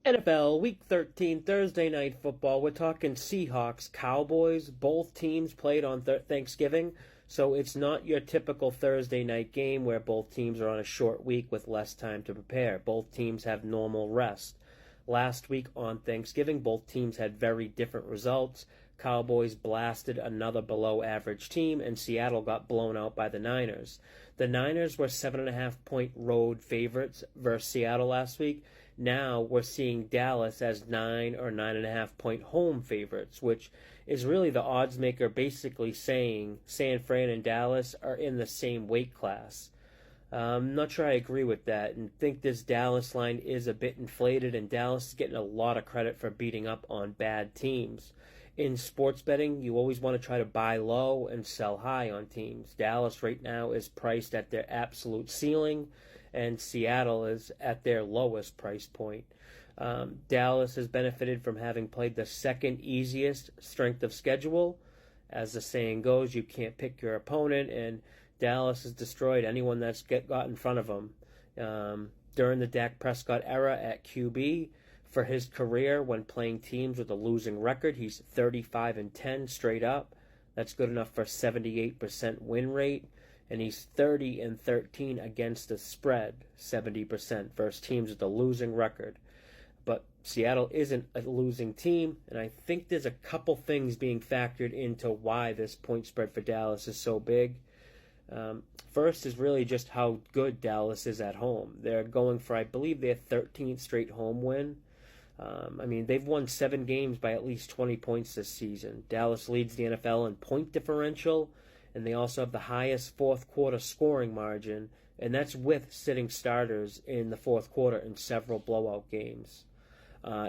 NFL Week 13 Thursday Night Football. We're talking Seahawks, Cowboys. Both teams played on Thanksgiving, so it's not your typical Thursday night game where both teams are on a short week with less time to prepare. Both teams have normal rest. Last week on Thanksgiving, both teams had very different results. Cowboys blasted another below-average team, and Seattle got blown out by the Niners. The Niners were 7.5-point road favorites versus Seattle last week. Now we're seeing Dallas as 9 or 9.5-point home favorites, which is really the odds maker basically saying San Fran and Dallas are in the same weight class. I'm not sure I agree with that and think this Dallas line is a bit inflated, and Dallas is getting a lot of credit for beating up on bad teams. In sports betting, you always want to try to buy low and sell high on teams. Dallas right now is priced at their absolute ceiling, and Seattle is at their lowest price point. Dallas has benefited from having played the second easiest strength of schedule. As the saying goes, you can't pick your opponent, and Dallas has destroyed anyone that's got in front of them. During the Dak Prescott era at QB, for his career when playing teams with a losing record, he's 35-10 straight up. That's good enough for 78% win rate. And he's 30-13 against the spread, 70% versus teams with a losing record. But Seattle isn't a losing team, and I think there's a couple things being factored into why this point spread for Dallas is so big. First is really just how good Dallas is at home. They're going for, I believe, their 13th straight home win. They've won 7 games by at least 20 points this season. Dallas leads the NFL in point differential, and they also have the highest fourth quarter scoring margin, and that's with sitting starters in the fourth quarter in several blowout games.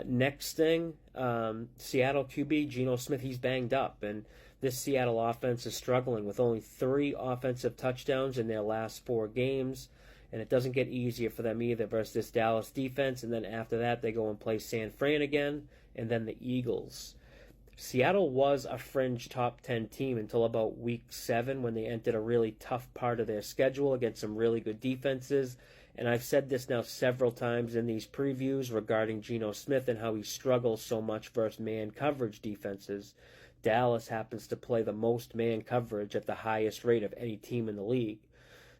Next thing, Seattle QB Geno Smith, he's banged up, and this Seattle offense is struggling with only 3 offensive touchdowns in their last 4 games, and it doesn't get easier for them either versus this Dallas defense, and then after that they go and play San Fran again, and then the Eagles. Seattle was a fringe top 10 team until about week 7 when they entered a really tough part of their schedule against some really good defenses. And I've said this now several times in these previews regarding Geno Smith and how he struggles so much versus man coverage defenses. Dallas happens to play the most man coverage at the highest rate of any team in the league.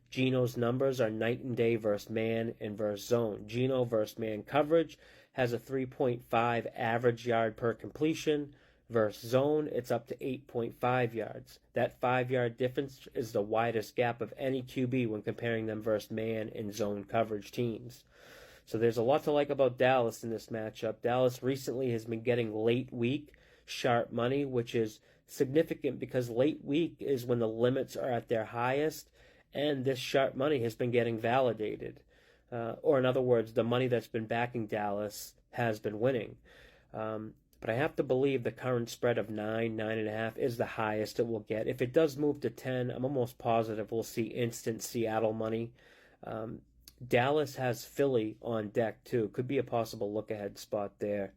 Geno's numbers are night and day versus man and versus zone. Geno versus man coverage has a 3.5 average yard per completion. Versus zone, it's up to 8.5 yards. That 5-yard difference is the widest gap of any QB when comparing them versus man and zone coverage teams. So there's a lot to like about Dallas in this matchup. Dallas recently has been getting late week sharp money, which is significant because late week is when the limits are at their highest, and this sharp money has been getting validated. Or in other words, the money that's been backing Dallas has been winning. But I have to believe the current spread of 9.5 is the highest it will get. If it does move to 10, I'm almost positive we'll see instant Seattle money. Dallas has Philly on deck too. Could be a possible look-ahead spot there.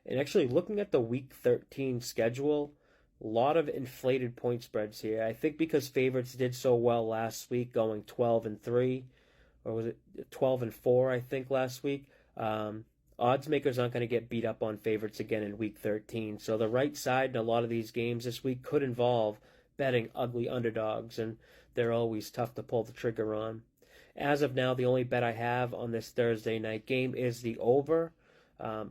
And actually, looking at the Week 13 schedule, a lot of inflated point spreads here. I think because favorites did so well last week, going 12-3, or was it 12-4? I think last week. Odds makers aren't going to get beat up on favorites again in Week 13, so the right side in a lot of these games this week could involve betting ugly underdogs, and they're always tough to pull the trigger on. As of now, the only bet I have on this Thursday night game is the over.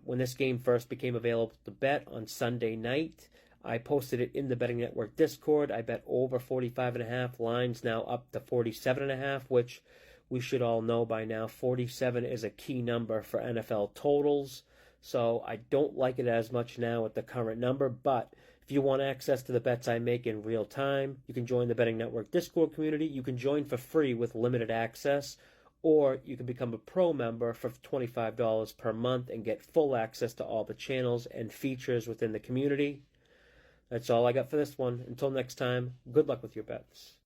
When this game first became available to bet on Sunday night, I posted it in the Betting Network Discord. I bet over 45.5. Lines now up to 47.5, which we should all know by now 47 is a key number for NFL totals, so I don't like it as much now at the current number, but if you want access to the bets I make in real time, you can join the Betting Network Discord community. You can join for free with limited access, or you can become a pro member for $25 per month and get full access to all the channels and features within the community. That's all I got for this one. Until next time, good luck with your bets.